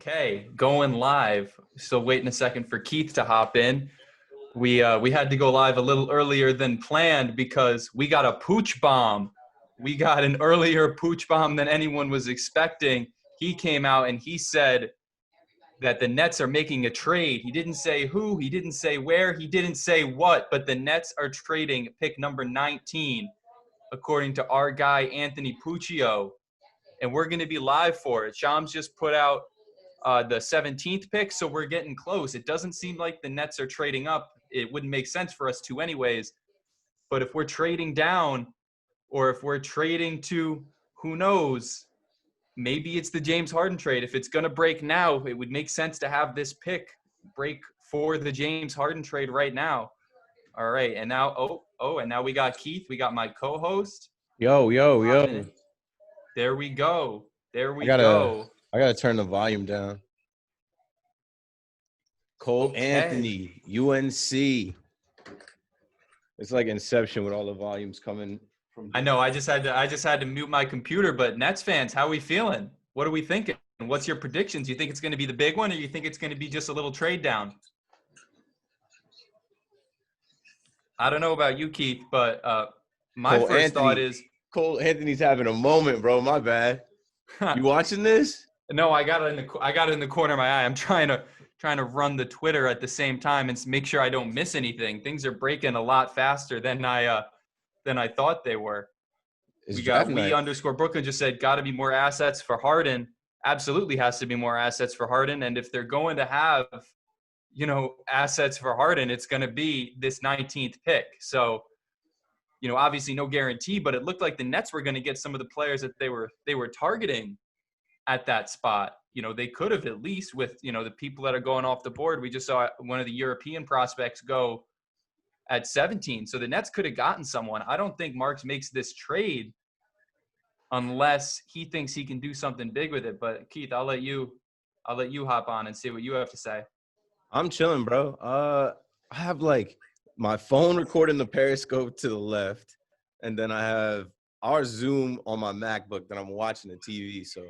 Okay, going live. Still waiting a second for Keith to hop in. We had to go live a little earlier than planned because we got a pooch bomb. We got an earlier pooch bomb than anyone was expecting. He came out and he said that the Nets are making a trade. He didn't say who, he didn't say where, he didn't say what, but the Nets are trading pick number 19, according to our guy Anthony Puccio. And we're going to be live for it. Shams just put out the 17th pick, so we're getting close. It doesn't seem like the Nets are trading up. It wouldn't make sense for us to anyways. But if we're trading down or if we're trading to, who knows, maybe it's the James Harden trade. If it's going to break now, it would make sense to have this pick break for the James Harden trade right now. All right, and now, and now we got Keith. We got my co-host. Yo. There we go. I gotta turn the volume down. Cole Anthony, UNC. It's like Inception with all the volumes coming from. I know. I just had to mute my computer. But Nets fans, how are we feeling? What are we thinking? What's your predictions? You think it's going to be the big one, or you think it's going to be just a little trade down? I don't know about you, Keith, but my first thought is Cole Anthony's having a moment, bro. My bad. You watching this? No, I got it in the corner of my eye. I'm trying to run the Twitter at the same time and make sure I don't miss anything. Things are breaking a lot faster than I thought they were. We _ Brooklyn just said got to be more assets for Harden. Absolutely has to be more assets for Harden. And if they're going to have, assets for Harden, it's going to be this 19th pick. So, obviously no guarantee, but it looked like the Nets were going to get some of the players that they were targeting at that spot. They could have at least with, the people that are going off the board. We just saw one of the European prospects go at 17. So the Nets could have gotten someone. I don't think Marks makes this trade unless he thinks he can do something big with it. But Keith, I'll let you hop on and see what you have to say. I'm chilling, bro. I have my phone recording the Periscope to the left, and then I have our Zoom on my MacBook that I'm watching the TV. So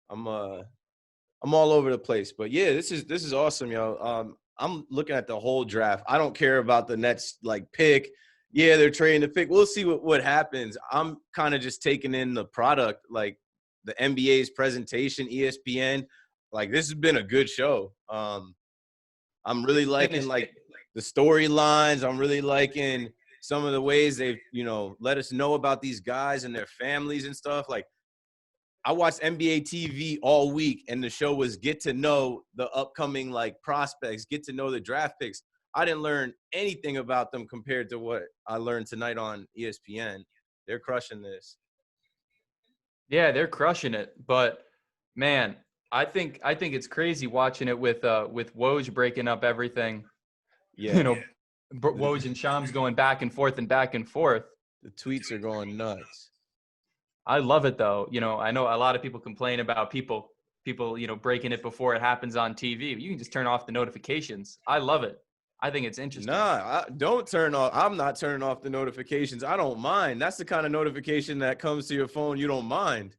I'm all over the place. But yeah, this is awesome, yo. I'm looking at the whole draft. I don't care about the Nets pick. Yeah, they're trading the pick. We'll see what happens. I'm kind of just taking in the product, like the NBA's presentation, ESPN. This has been a good show. I'm really liking the storylines. I'm really liking some of the ways they've, let us know about these guys and their families and stuff. I watched NBA TV all week, and the show was get to know the upcoming prospects, get to know the draft picks. I didn't learn anything about them compared to what I learned tonight on ESPN. They're crushing this. Yeah, they're crushing it. But man, I think it's crazy watching it with Woj breaking up everything. Yeah. Woj and Shams going back and forth and back and forth. The tweets are going nuts. I love it though. I know a lot of people complain about people, breaking it before it happens on TV. You can just turn off the notifications. I love it. I think it's interesting. Don't turn off. I'm not turning off the notifications. I don't mind. That's the kind of notification that comes to your phone you don't mind.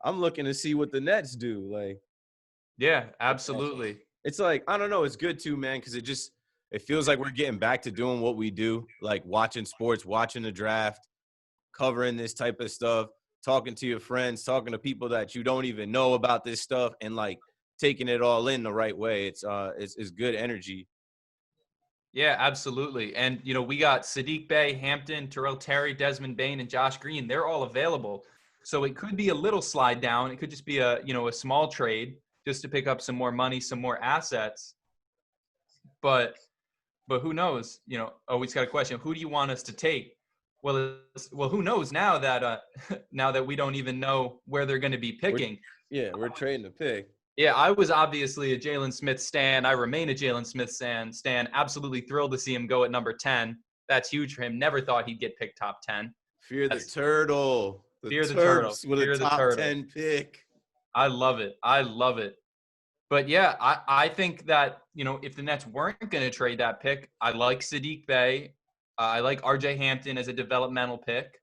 I'm looking to see what the Nets do. Yeah, absolutely. It's I don't know. It's good too, man, because it feels like we're getting back to doing what we do, watching sports, watching the draft, covering this type of stuff, talking to your friends, talking to people that you don't even know about this stuff, and taking it all in the right way. It's good energy. Yeah, absolutely. And, we got Sadiq Bey, Hampton, Terrell Terry, Desmond Bain, and Josh Green. They're all available. So it could be a little slide down. It could just be a small trade just to pick up some more money, some more assets. But who knows? Always got a question. Who do you want us to take? Well, who knows now that we don't even know where they're going to be picking. We're trading the pick. Yeah, I was obviously a Jalen Smith stan. I remain a Jalen Smith stan. Absolutely thrilled to see him go at number 10. That's huge for him. Never thought he'd get picked top 10. Fear the turtle. Fear the turtle. With a top 10 pick. I love it. But yeah, I think that, if the Nets weren't going to trade that pick, I like Sadiq Bey. I like RJ Hampton as a developmental pick.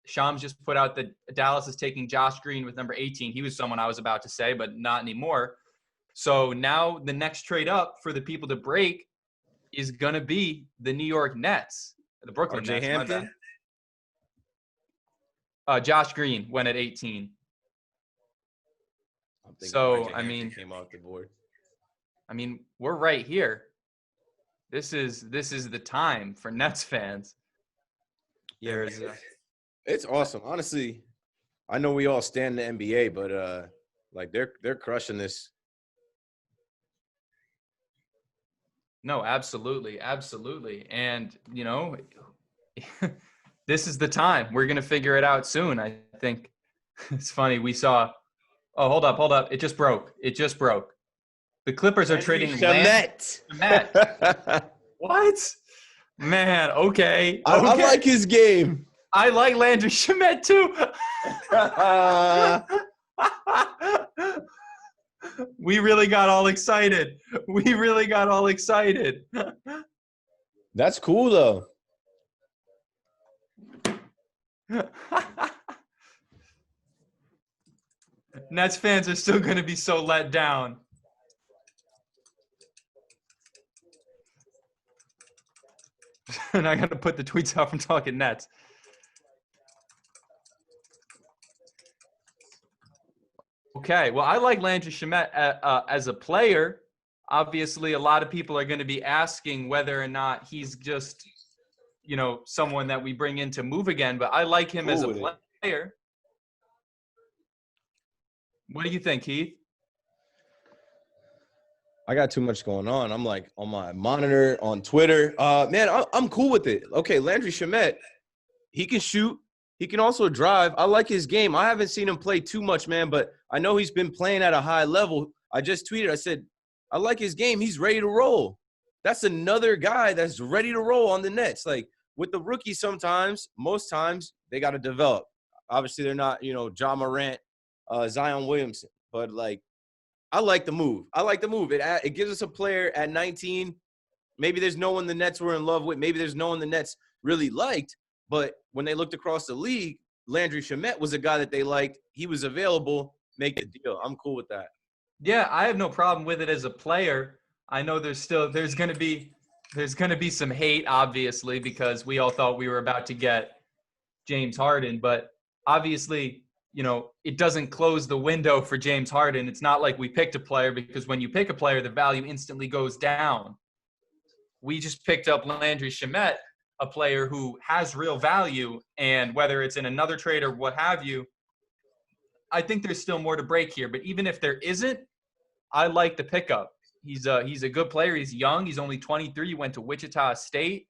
Shams just put out that Dallas is taking Josh Green with number 18. He was someone I was about to say, but not anymore. So now the next trade up for the people to break is going to be the New York Nets, the Brooklyn RJ Nets. Hampton. Josh Green went at 18. I'm thinking So, RJ Hampton came off the board. I mean, we're right here. This is the time for Nets fans. Yeah, it's awesome. Honestly, I know we all stand the NBA, but like they're crushing this. No, absolutely, absolutely. And, you know, this is the time. We're going to figure it out soon. I think it's funny. We saw, oh, hold up. It just broke. The Clippers are trading Shamet. What? Man, okay. I like his game. I like Landry Shamet too. We really got all excited. That's cool though. Nets fans are still going to be so let down. And I got to put the tweets out from Talking Nets. Okay, well, I like Landry Shamet as a player. Obviously, a lot of people are going to be asking whether or not he's just, you know, someone that we bring in to move again. But I like him as a player. What do you think, Keith? I got too much going on. I'm like on my monitor, on Twitter. Man, I'm cool with it. Okay, Landry Shamet, he can shoot. He can also drive. I like his game. I haven't seen him play too much, man, but I know he's been playing at a high level. I just tweeted, I said, I like his game. He's ready to roll. That's another guy that's ready to roll on the Nets. Like with the rookies sometimes, most times, they got to develop. Obviously, they're not, you know, Ja Morant, Zion Williamson. But, like, I like the move. It gives us a player at 19. Maybe there's no one the Nets were in love with. Maybe there's no one the Nets really liked. But when they looked across the league, Landry Shamet was a guy that they liked. He was available. Make a deal. I'm cool with that. Yeah, I have no problem with it as a player. I know there's going to be some hate, obviously, because we all thought we were about to get James Harden. But obviously, you know, it doesn't close the window for James Harden. It's not like we picked a player, because when you pick a player, the value instantly goes down. We just picked up Landry Shamet, a player who has real value, and whether it's in another trade or what have you, I think there's still more to break here. But even if there isn't, I like the pickup. He's a good player. He's young. He's only 23. He went to Wichita State.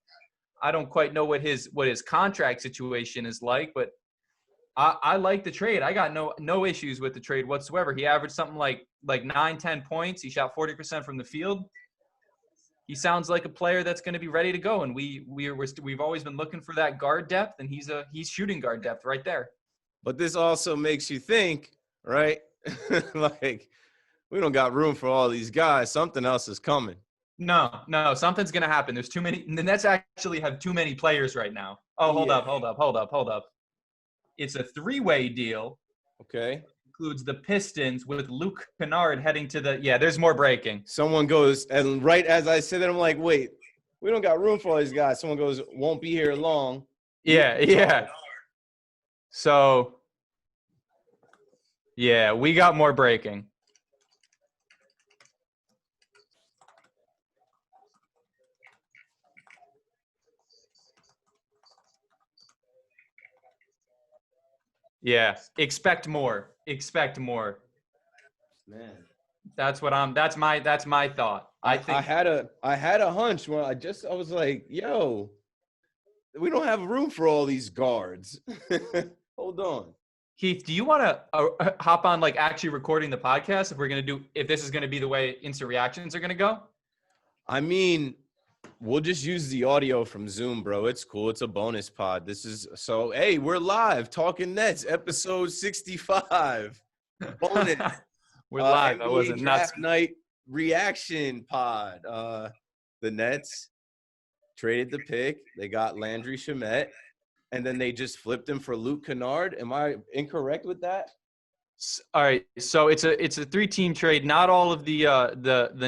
I don't quite know what his contract situation is like, but I like the trade. I got no issues with the trade whatsoever. He averaged something like 9-10 points. He shot 40% from the field. He sounds like a player that's going to be ready to go, and we've always been looking for that guard depth, and he's shooting guard depth right there. But this also makes you think, right? Like, we don't got room for all these guys. Something else is coming. No, something's going to happen. There's too many. The Nets actually have too many players right now. Oh, hold up. It's a three-way deal. Okay. Includes the Pistons with Luke Kennard heading to the – yeah, there's more breaking. Someone goes – and right as I said that, I'm like, wait, we don't got room for all these guys. Someone goes, won't be here long. Yeah. So, yeah, we got more breaking. Yeah, expect more. Man, that's my thought. I had a hunch when I was like, yo, we don't have room for all these guards. Hold on. Keith, do you want to hop on like actually recording the podcast if this is going to be the way instant reactions are going to go? I mean, we'll just use the audio from Zoom, bro. It's cool. It's a bonus pod. Hey, we're live. Talking Nets, episode 65. Bonus. We're live. NBA That wasn't draft nuts. Night reaction pod. The Nets traded the pick. They got Landry Shamet. and then they just flipped him for Luke Kennard. Am I incorrect with that? All right, so it's a 3-team trade. Not all of the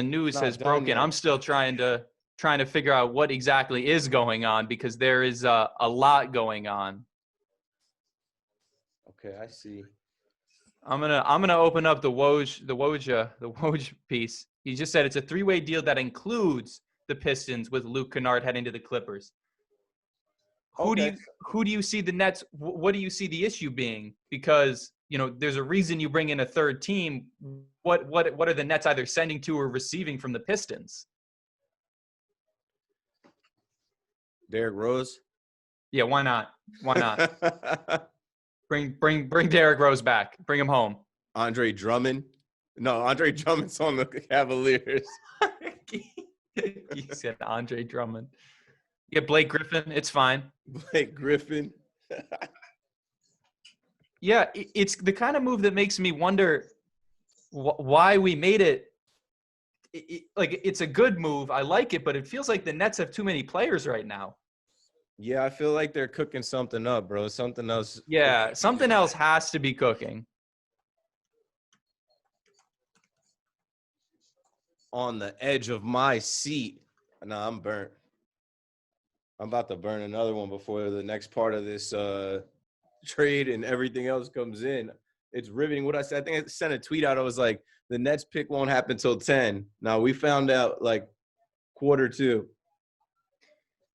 news Not has done broken. yet. I'm still trying to figure out what exactly is going on because there is a lot going on. Okay, I see. I'm gonna open up the Woj piece. He just said it's a 3-way deal that includes the Pistons with Luke Kennard heading to the Clippers. Who Okay. do you see the Nets? What do you see the issue being? Because there's a reason you bring in a third team. What are the Nets either sending to or receiving from the Pistons? Derrick Rose. Yeah, why not? Why not? Bring Derrick Rose back. Bring him home. Andre Drummond. No, Andre Drummond's on the Cavaliers. You said Andre Drummond. Yeah, Blake Griffin. It's fine. Blake Griffin. Yeah, it's the kind of move that makes me wonder why we made it. Like, it's a good move. I like it, but it feels like the Nets have too many players right now. Yeah, I feel like they're cooking something up, bro. Something else. Yeah, something else has to be cooking. On the edge of my seat. Nah, I'm burnt. I'm about to burn another one before the next part of this trade and everything else comes in. It's riveting. What I said, I think I sent a tweet out. I was like, the Nets pick won't happen till 10. Now, we found out like quarter 2.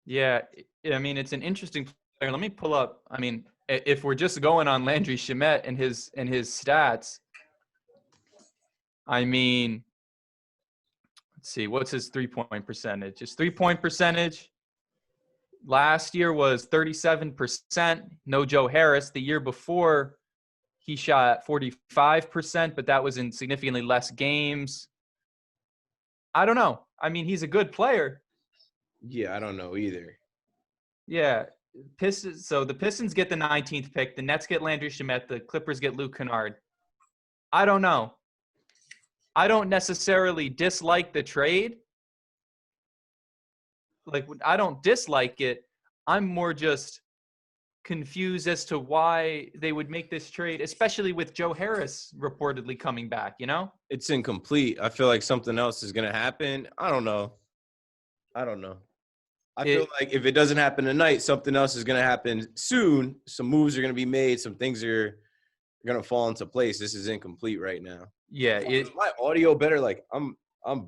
Yeah, I mean, it's an interesting player. Let me pull up. I mean, if we're just going on Landry Shamet and his stats, I mean, let's see, what's his 3-point percentage? His 3-point percentage last year was 37%. No Joe Harris. The year before, he shot 45%, but that was in significantly less games. I don't know. I mean, he's a good player. Yeah, I don't know either. Yeah. Pistons. So the Pistons get the 19th pick. The Nets get Landry Shamet. The Clippers get Luke Kennard. I don't know. I don't necessarily dislike the trade. Like, I don't dislike it. I'm more just confused as to why they would make this trade, especially with Joe Harris reportedly coming back, It's incomplete. I feel like something else is going to happen. I don't know. I feel like if it doesn't happen tonight, something else is going to happen soon. Some moves are going to be made. Some things are going to fall into place. This is incomplete right now. Yeah. Is my audio better? Like, I'm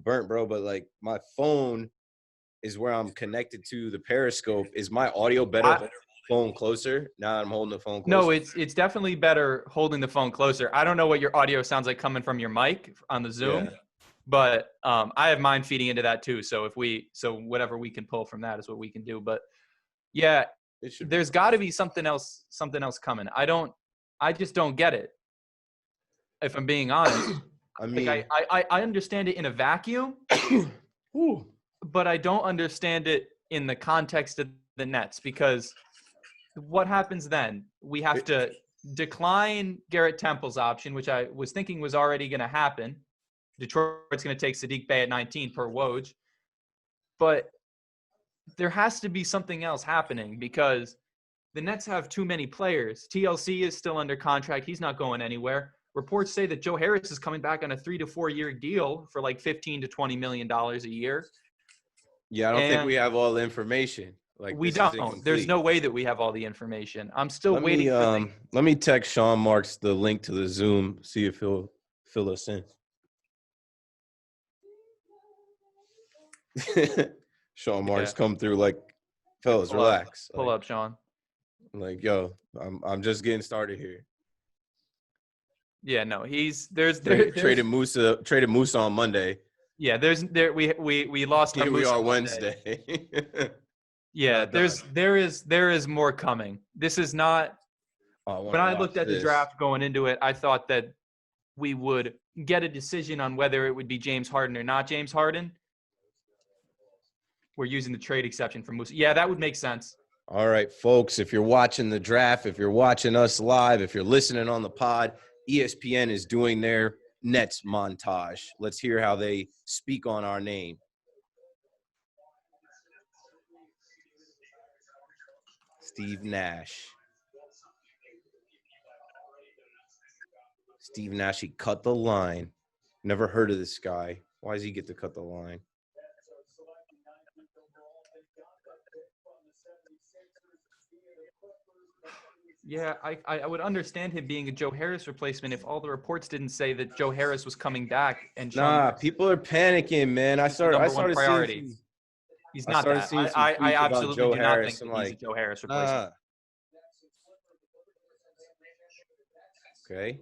burnt, bro, but like my phone is where I'm connected to the Periscope. Is my audio better if I hold the phone closer? Now that I'm holding the phone closer. No, it's definitely better holding the phone closer. I don't know what your audio sounds like coming from your mic on the Zoom. Yeah. But I have mine feeding into that too. So whatever we can pull from that is what we can do. But yeah, there's got to be something else coming. I just don't get it. If I'm being honest, I mean, I understand it in a vacuum, but I don't understand it in the context of the Nets, because what happens then? We have to decline Garrett Temple's option, which I was thinking was already going to happen. Detroit's going to take Sadiq Bey at 19 per Woj. But there has to be something else happening, because the Nets have too many players. TLC is still under contract. He's not going anywhere. Reports say that Joe Harris is coming back on a 3 to 4 year deal for like $15 to $20 million a year. Yeah, I don't think we have all the information. Like, we don't. There's no way that we have all the information. I'm still waiting for let me text Sean Marks the link to the Zoom, see if he'll fill us in. Sean Marks come through like, fellas, relax. Pull up, Sean. Like, yo, I'm just getting started here. Yeah, no, traded Musa on Monday. Yeah, we lost. Here we are Wednesday. Yeah, there is more coming. This is not. When I looked at the draft going into it, I thought that we would get a decision on whether it would be James Harden or not James Harden. We're using the trade exception for Musa. Yeah, that would make sense. All right, folks, if you're watching the draft, if you're watching us live, if you're listening on the pod, ESPN is doing their Nets montage. Let's hear how they speak on our name. Steve Nash. Steve Nash, he cut the line. Never heard of this guy. Why does he get to cut the line? Yeah, I would understand him being a Joe Harris replacement if all the reports didn't say that Joe Harris was coming back and Nah, people are panicking, man. I the number one started seeing priority. some. He's I not started that. seeing some I tweets about absolutely Joe do not think Harris. that I'm he's a like, Joe Harris replacement. nah. Okay.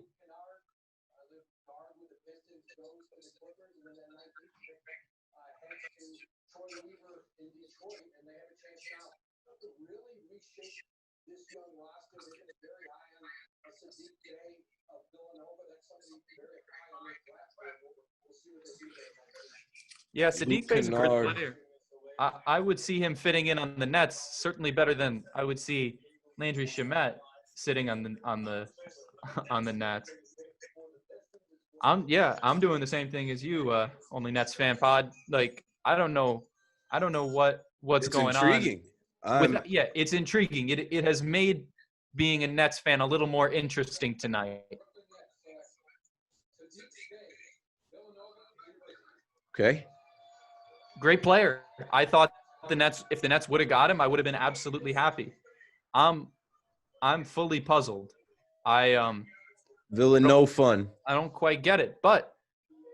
Yeah, Luke Sadiq Bey's a good Kennard. player. I would see him fitting in on the Nets certainly better than I would see Landry Shamet sitting on the on the Nets. I'm doing the same thing as you, only Nets fan pod. Like I don't know what's It's going on intriguing. with it's intriguing. It has made being a Nets fan a little more interesting tonight. Okay. Great player. I thought if the Nets would have got him, I would have been absolutely happy. I'm fully puzzled. Villanova fun. I don't quite get it, but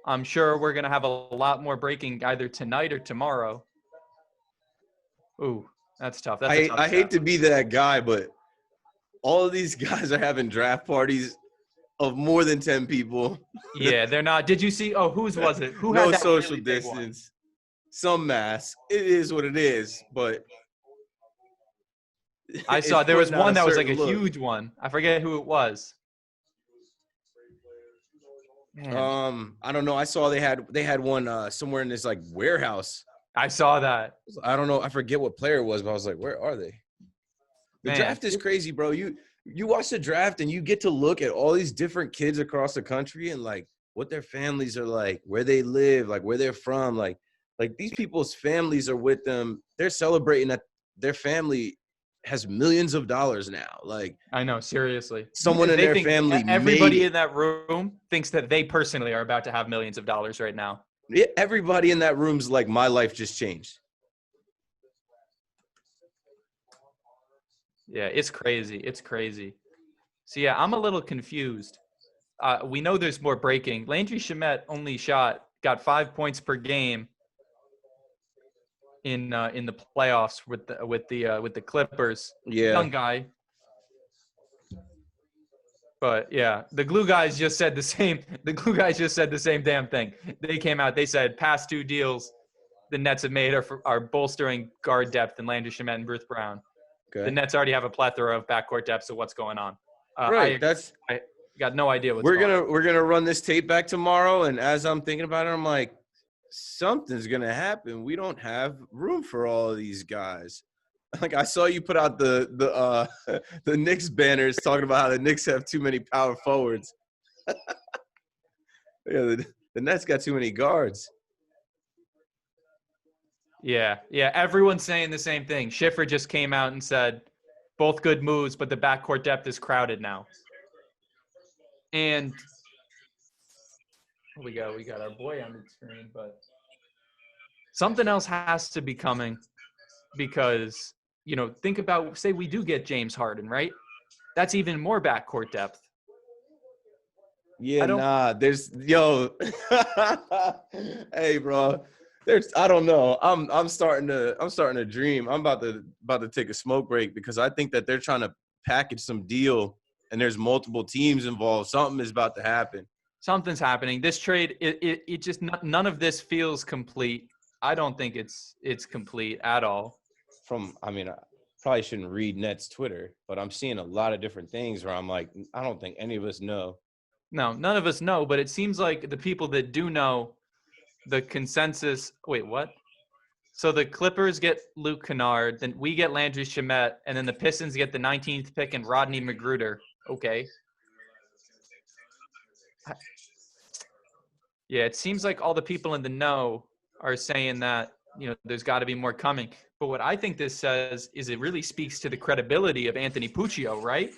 I'm sure we're gonna have a lot more breaking either tonight or tomorrow. Ooh, that's tough. That's a tough I hate shot. to be that guy, but all of these guys are having draft parties of more than 10 people. Yeah, they're not. Did you see? Oh, whose was it? Who No had that social really big one? distance. Some mask. It is what it is, but I it's saw there was putting out one that was like certain a look. huge one. I forget who it was. Man, I don't know. I saw they had one somewhere in this like warehouse. I saw that. I don't know. I forget what player it was, but I was like, where are they? The Man, draft is crazy, bro. You watch the draft and you get to look at all these different kids across the country and like what their families are like, where they live, like where they're from, like these people's families are with them. They're celebrating that their family has millions of dollars now. Like I know, seriously. someone in They their think family made everybody it. in that room thinks that they personally are about to have millions of dollars right now. Everybody in that room's like, my life just changed. Yeah, it's crazy. It's crazy. So, yeah, I'm a little confused. We know there's more breaking. Landry Shamet only got 5 points per game in the playoffs with the Clippers. Yeah. Young guy. But yeah, the glue guys just said the same. The glue guys just said the same damn thing. They came out. They said past two deals the Nets have made are bolstering guard depth in Landry Shamet and Bruce Brown. Okay. The Nets already have a plethora of backcourt depth. So what's going on? Right. I got no idea what's we're going gonna on. we're gonna run this tape back tomorrow, and as I'm thinking about it, I'm like, something's gonna happen. We don't have room for all of these guys. Like I saw you put out the the Knicks banners talking about how the Knicks have too many power forwards. Yeah, the Nets got too many guards. Yeah. Everyone's saying the same thing. Schiffer just came out and said both good moves, but the backcourt depth is crowded now. And we got our boy on the screen, but something else has to be coming because, think about, say we do get James Harden, right? That's even more backcourt depth. Yeah, hey, bro. I don't know. I'm starting to dream. I'm about to take a smoke break because I think that they're trying to package some deal and there's multiple teams involved. Something is about to happen. Something's happening. This trade, it just none of this feels complete. I don't think it's complete at all. I probably shouldn't read Nets Twitter, but I'm seeing a lot of different things where I'm like, I don't think any of us know. No, none of us know, but it seems like the people that do know, the consensus. Wait, what? So the Clippers get Luke Kennard, then we get Landry Shamet, and then the Pistons get the 19th pick and Rodney Magruder. Okay. Yeah, it seems like all the people in the know are saying that there's got to be more coming. But what I think this says is it really speaks to the credibility of Anthony Puccio, right?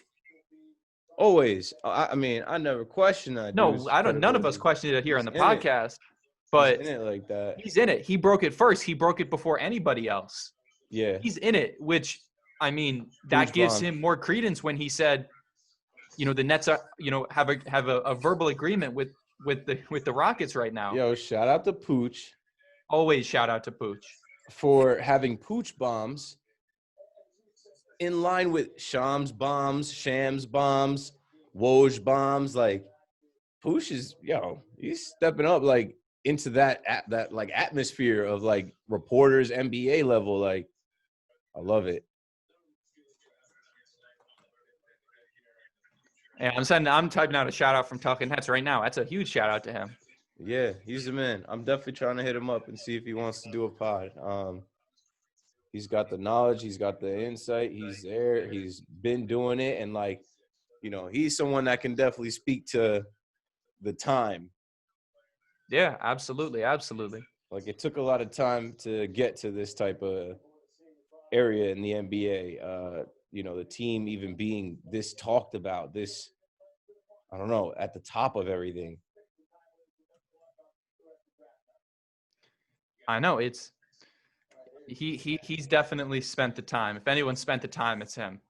Always. I mean, I never question that No, dude's I don't. None of us credibility. questioned it here on He's the in it. podcast, He's but in it like that. he's in it. He broke it first. He broke it before anybody else. Yeah. He's in it, which I mean, that Huge gives bomb. him more credence when he said, the Nets are, have a verbal agreement with the Rockets right now. Yo, shout out to Pooch Always shout out to Pooch for having Pooch bombs in line with Shams bombs, Woj bombs. Like Pooch is, he's stepping up like into that like atmosphere of like reporters, NBA level. Like, I love it. And I'm typing out a shout out from Talking Nets right now. That's a huge shout out to him. Yeah, he's the man. I'm definitely trying to hit him up and see if he wants to do a pod. He's got the knowledge, he's got the insight, he's there, he's been doing it, and like, he's someone that can definitely speak to the time. Yeah, absolutely. Like, it took a lot of time to get to this type of area in the NBA. The team even being this talked about, this, I don't know, at the top of everything. I know he's definitely spent the time. If anyone spent the time, it's him.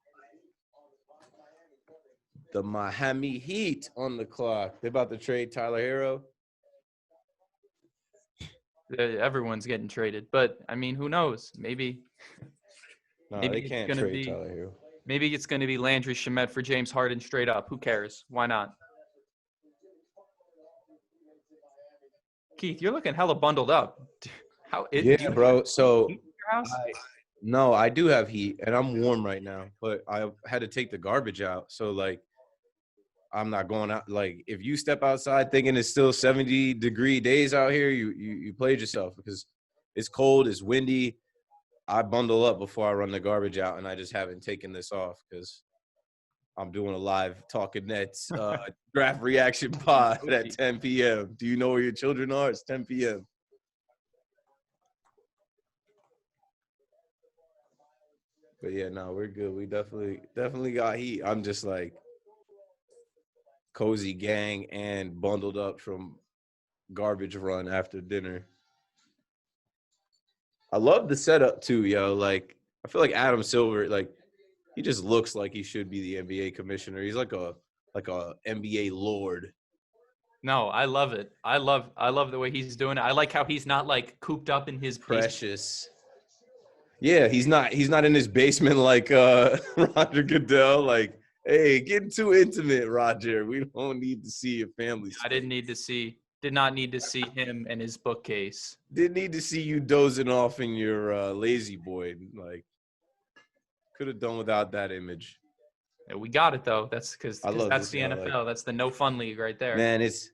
The Miami Heat on the clock. They're about to trade Tyler Hero. Everyone's getting traded, but I mean, who knows? Maybe They can't trade Tyler Hero. Maybe it's going to be Landry Shamet for James Harden straight up. Who cares? Why not? Keith, you're looking hella bundled up. Bro. So I do have heat, and I'm warm right now, but I had to take the garbage out. So like, I'm not going out. Like, if you step outside thinking it's still 70-degree days out here, you played yourself, because it's cold, it's windy. I bundle up before I run the garbage out, and I just haven't taken this off because I'm doing a live Talking Nets draft reaction pod at 10 p.m. Do you know where your children are? It's 10 p.m. But yeah, no, we're good. We definitely got heat. I'm just like cozy gang and bundled up from garbage run after dinner. I love the setup too, yo. Like, I feel like Adam Silver, like, he just looks like he should be the NBA commissioner. He's like a NBA lord. No, I love it. I love the way he's doing it. I like how he's not like cooped up in his precious. Yeah, he's not in his basement like Roger Goodell. Like, hey, getting too intimate, Roger. We don't need to see your family. I did not need to see him and his bookcase. Didn't need to see you dozing off in your lazy boy. Like, could have done without that image. Yeah, we got it though. That's because that's the NFL. Like, that's the no fun league right there. Man, it's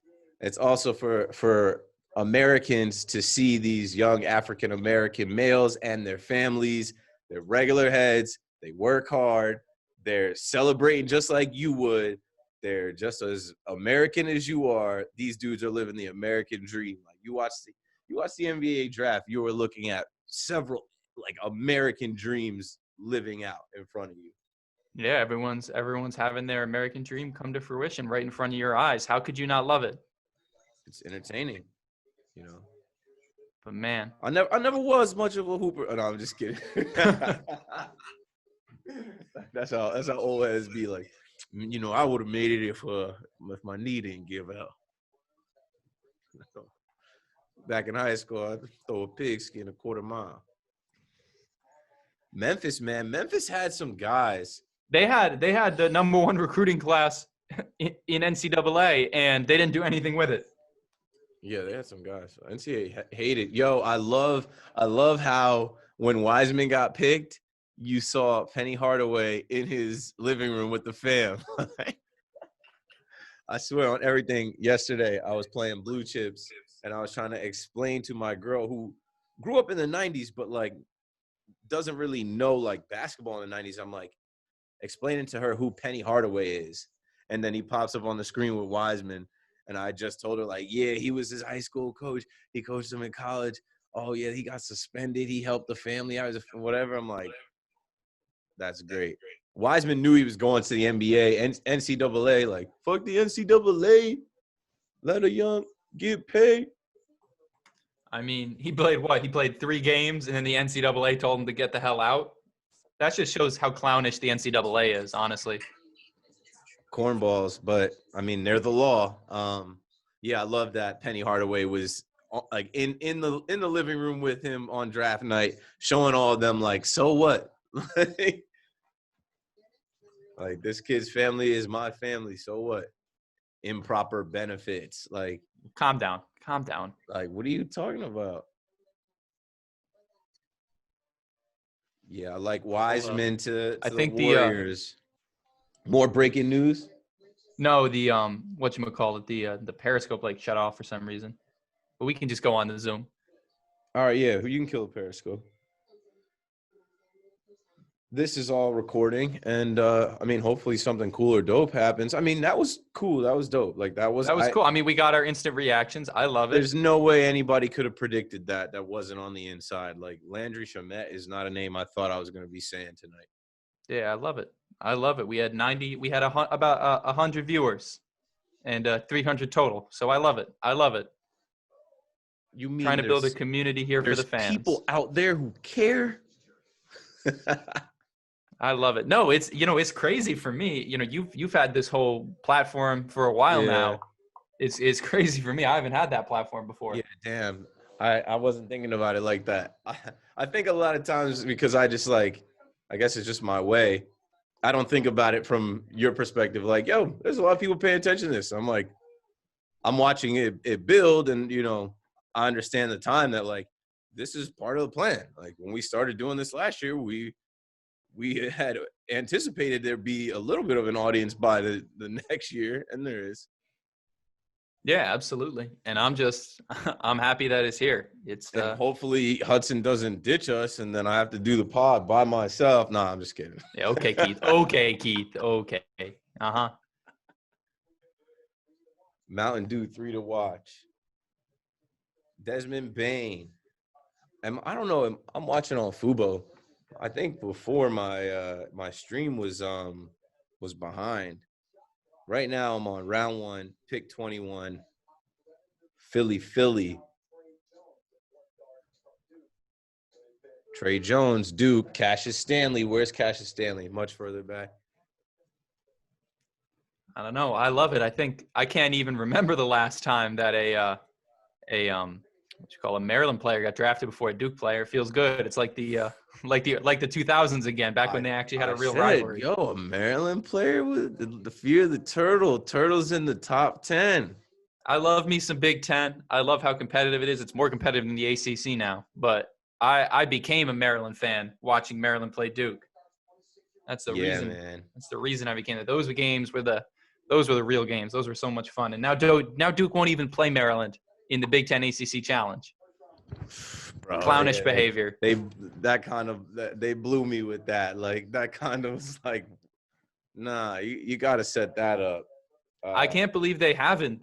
also for Americans to see these young African American males and their families. They're regular heads. They work hard. They're celebrating just like you would. They're just as American as you are. These dudes are living the American dream. Like, you watch the NBA draft, you were looking at several like American dreams living out in front of you. Yeah, everyone's having their American dream come to fruition right in front of your eyes. How could you not love it? It's entertaining, But man, I never was much of a hooper. Oh, no, I'm just kidding. That's how old heads be. Like, I would have made it if my knee didn't give out. Back in high school, I'd throw a pigskin a quarter mile. Memphis had some guys. They had the number one recruiting class in NCAA, and they didn't do anything with it. Yeah, they had some guys. NCAA hated. Yo, I love how when Wiseman got picked, you saw Penny Hardaway in his living room with the fam. I swear on everything. Yesterday, I was playing Blue Chips, and I was trying to explain to my girl who grew up in the 90s, but like doesn't really know like basketball in the 90s. I'm like explaining to her who Penny Hardaway is. And then he pops up on the screen with Wiseman. And I just told her, like, yeah, he was his high school coach. He coached him in college. oh yeah, he got suspended. He helped the family out, whatever. I'm like, that's great. Wiseman knew he was going to the NBA and NCAA. Like, fuck the NCAA. Let a young get paid. I mean, he played what? He played 3 games, and then the NCAA told him to get the hell out. That just shows how clownish the NCAA is, honestly. Cornballs, but I mean, they're the law. Yeah, I love that Penny Hardaway was like in the living room with him on draft night, showing all of them like, so what? Like, this kid's family is my family. So what? Improper benefits. Like, Calm down. Calm down. like, what are you talking about? Yeah, I like Wiseman to I the think Warriors. More breaking news. No, the whatchamacallit, the Periscope like shut off for some reason. But we can just go on the Zoom. All right, yeah, you can kill a Periscope. This is all recording, and I mean, hopefully something cool or dope happens. I mean, that was cool. That was dope. Like, that was Cool. I mean, we got our instant reactions. I love it. There's no way anybody could have predicted that. That wasn't on the inside. Like, Landry Shamet is not a name I thought I was going to be saying tonight. Yeah, I love it. I love it. We had about 100 viewers and 300 total. So I love it. I love it. You mean trying to build a community here for the fans? People out there who care. I love it. No, it's crazy for me. You've had this whole platform for a while now. It's crazy for me. I haven't had that platform before. Yeah, damn. I wasn't thinking about it like that. I think a lot of times, because I just like, I guess it's just my way, I don't think about it from your perspective. Like, yo, there's a lot of people paying attention to this. I'm like, I'm watching it build, and I understand the time that, like, this is part of the plan. Like, when we started doing this last year, we had anticipated there'd be a little bit of an audience by the next year, and there is. Yeah, absolutely. And I'm happy that it's here. And hopefully Hudson doesn't ditch us, and then I have to do the pod by myself. Nah, I'm just kidding. Yeah, okay, Keith. Okay, Keith. Okay. Uh-huh. Mountain Dew 3 to watch. Desmond Bain. I don't know. I'm watching on Fubo. I think before my stream was behind. Right now I'm on round 1, pick 21. Philly. Trey Jones, Duke, Cassius Stanley. Where's Cassius Stanley? Much further back. I don't know. I love it. I think I can't even remember the last time that a Maryland player got drafted before a Duke player. Feels good. It's like the 2000s again, back when they actually had a real rivalry. Yo, a Maryland player with the fear of the turtle. Turtle's in the top 10. I love me some Big Ten. I love how competitive it is. It's more competitive than the ACC now. But I became a Maryland fan watching Maryland play Duke. That's the reason. Man. That's the reason I became that. Those were the real games. Those were so much fun. And now Duke won't even play Maryland in the Big Ten ACC Challenge. Bro, clownish behavior. They blew me with that. Like, that kind of was like, nah, you got to set that up. I can't believe they haven't.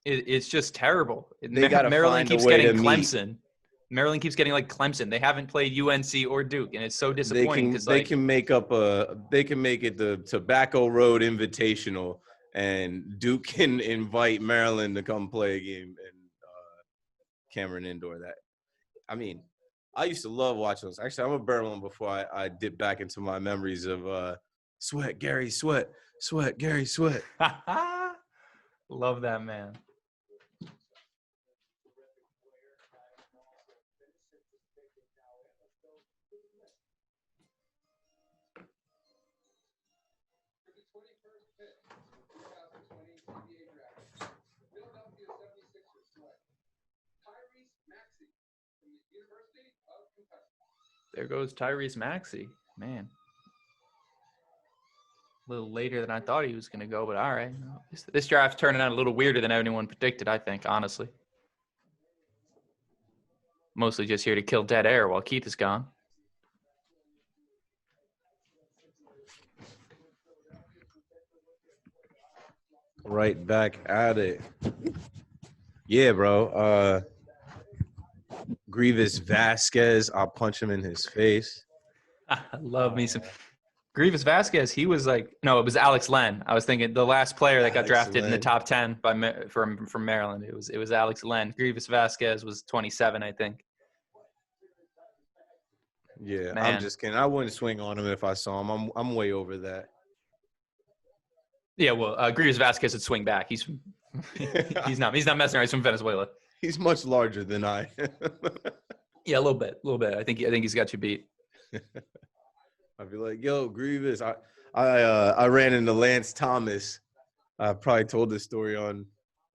It's just terrible. Maryland keeps getting Clemson. Maryland keeps getting like Clemson. They haven't played UNC or Duke, and it's so disappointing. They can make it the Tobacco Road Invitational, and Duke can invite Maryland to come play a game in Cameron Indoor. I used to love watching those. Actually, I'm gonna burn one before I dip back into my memories of Sweat, Gary Sweat, Gary Sweat. Love that man. There goes Tyrese Maxey. Man. A little later than I thought he was going to go, but all right. This draft's turning out a little weirder than anyone predicted, I think, honestly. Mostly just here to kill dead air while Keith is gone. Right back at it. Yeah, bro. Grievous Vasquez, I'll punch him in his face. I love me some Grievous Vasquez. He was like, no, it was Alex Len. I was thinking the last player that got Alex drafted in the Len. top 10 from Maryland. It was Alex Len. Grievous Vasquez was 27, I think. Yeah, I'm Man. just kidding. I wouldn't swing on him if I saw him. I'm way over that. Yeah, well, Grievous Vasquez would swing back. He's not messing around. He's from Venezuela. He's much larger than I. Yeah, a little bit. I think he's got you beat. I'd be like, yo, Grievous. I ran into Lance Thomas. I probably told this story on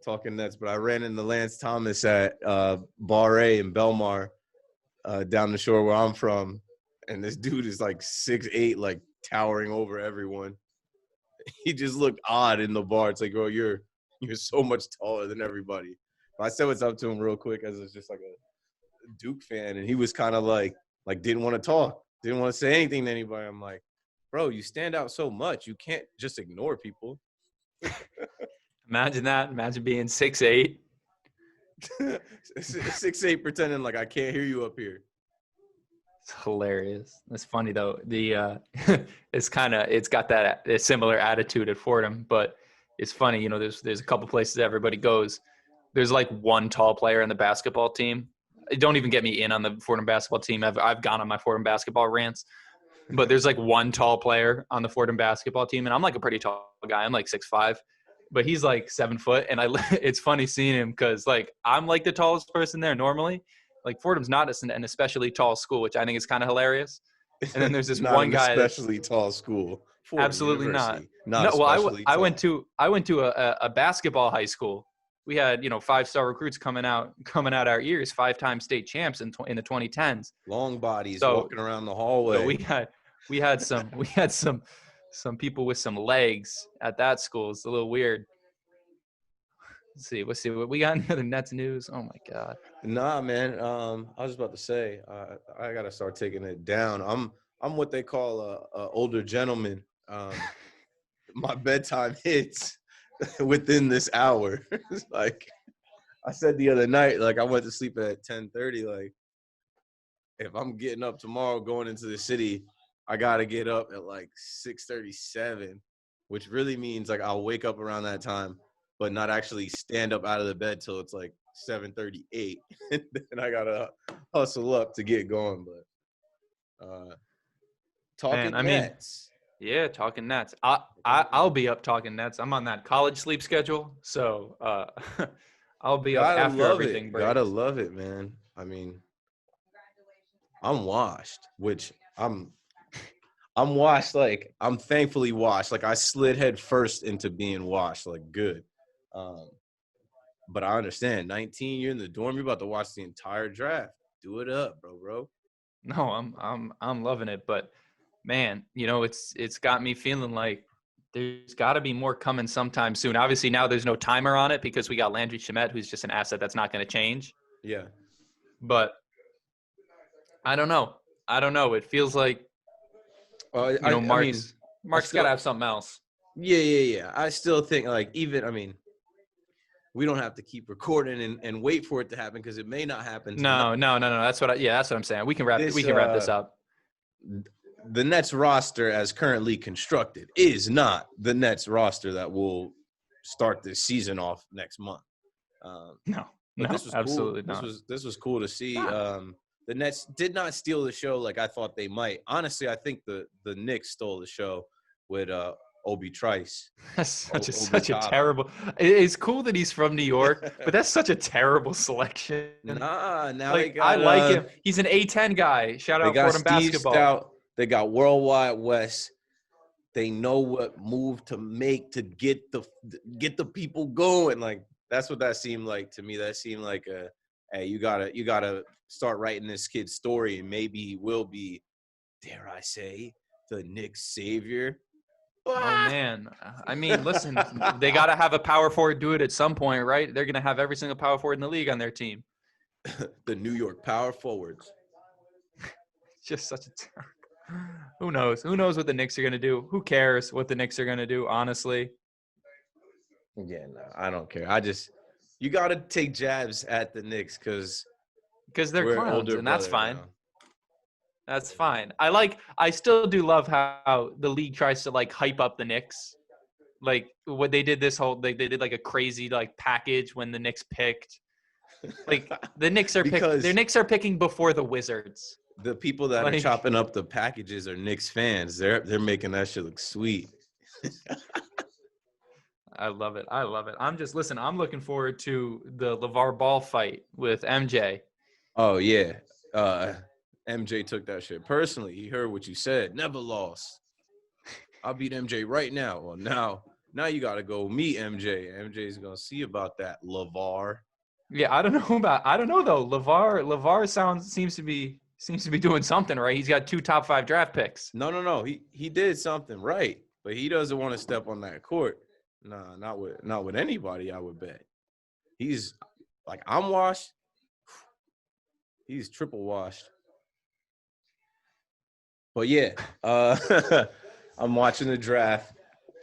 Talking Nets, but I ran into Lance Thomas at Bar A in Belmar, down the shore where I'm from. And this dude is like 6'8", like towering over everyone. He just looked odd in the bar. It's like, bro, you're so much taller than everybody. But I said what's up to him real quick as it's just like a Duke fan, and he was kind of like didn't want to talk, didn't want to say anything to anybody. I'm like, bro, you stand out so much, you can't just ignore people. Imagine that. Imagine being 6'8". 6'8", pretending like I can't hear you up here. It's hilarious. That's funny though. The it's got that a similar attitude at Fordham, but it's funny. You know, there's a couple places everybody goes. There's like one tall player in the basketball team. Don't even get me in on the Fordham basketball team. I've gone on my Fordham basketball rants, but there's like one tall player on the Fordham basketball team, and I'm like a pretty tall guy. I'm like 6'5", but he's like 7 foot, and it's funny seeing him because like I'm like the tallest person there normally. Like Fordham's not an especially tall school, which I think is kind of hilarious. And then there's this Not one an guy especially tall school. Fordham absolutely University, not. not No, well, especially I tall. went to a basketball high school. We had 5-star recruits coming out our ears, 5-time state champs in the 2010s. Long bodies So- walking around the hallway. So we had some people with some legs at that school. It's a little weird. Let's see what we got in other Nets news. Oh my God. Nah, man. I was about to say I gotta start taking it down. I'm what they call a older gentleman. My bedtime hits within this hour. Like I said the other night, like I went to sleep at 10:30. Like if I'm getting up tomorrow going into the city, I gotta get up at like 6:37, which really means like I'll wake up around that time, but not actually stand up out of the bed till it's like 7:38. And then I gotta hustle up to get going. But talking Nets. Yeah, talking Nets. I'll be up talking Nets. I'm on that college sleep schedule, so I'll be up after everything breaks. Gotta love it, man. I mean, I'm washed, which I'm washed. Like I'm thankfully washed. Like I slid head first into being washed. Like good. But I understand. 19, you're in the dorm. You're about to watch the entire draft. Do it up, bro. No, I'm loving it, but man, it's got me feeling like there's got to be more coming sometime soon. Obviously, now there's no timer on it because we got Landry Shamet, who's just an asset that's not going to change. Yeah. But I don't know. It feels like Mark's got to have something else. Yeah. I still think like we don't have to keep recording and wait for it to happen because it may not happen tonight. No. That's what I'm saying. We can wrap this up. The Nets roster as currently constructed is not the Nets roster that will start this season off next month. No, this was absolutely cool. not. This was cool to see. The Nets did not steal the show like I thought they might. Honestly, I think the Knicks stole the show with Obi Trice. That's such a terrible. It's cool that he's from New York, but that's such a terrible selection. Nah, now I like him. He's an A10 guy. Shout out Fordham basketball. Stout. They got Worldwide West. They know what move to make to get the people going. Like that's what that seemed like to me. That seemed like hey, you gotta start writing this kid's story, and maybe he will be, dare I say, the Knicks savior. Oh man, I mean, listen, they gotta have a power forward do it at some point, right? They're gonna have every single power forward in the league on their team. The New York power forwards. Just such a terrible. Who knows? Who knows what the Knicks are going to do? Who cares what the Knicks are going to do, honestly? Yeah, no, I don't care. You got to take jabs at the Knicks because because they're We're clowns, older and that's brother fine. now. That's fine. I still do love how the league tries to like hype up the Knicks. Like what they did they did like a crazy like package when the Knicks picked. Like the Knicks are Because Knicks are picking before the Wizards. the people that are Like chopping up the packages are Knicks fans. They're making that shit look sweet. I love it. I love it. I'm looking forward to the LeVar Ball fight with MJ. Oh yeah. MJ took that shit personally. He heard what you said. Never lost. I'll beat MJ right now. Well, now you got to go meet MJ. MJ's gonna see about that, LeVar. Yeah, I don't know though. LeVar seems to be doing something right. He's got 2 top 5 draft picks. No. He did something right, but he doesn't want to step on that court. Nah, not with anybody. I would bet. He's like, I'm washed. He's triple washed. But yeah, I'm watching the draft.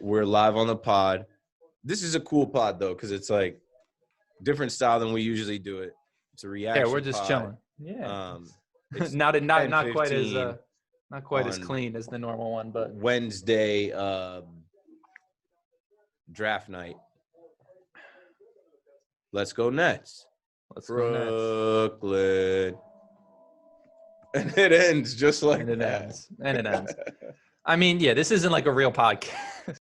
We're live on the pod. This is a cool pod though, because it's like different style than we usually do it. It's a reaction. Yeah, we're just pod. chilling. Yeah, It's not 10:15 quite as on clean as the normal one, but Wednesday draft night. Let's go Nets. let's go Nets. Brooklyn. And it ends just like And it that. ends. And it ends. I mean, yeah, this isn't like a real podcast.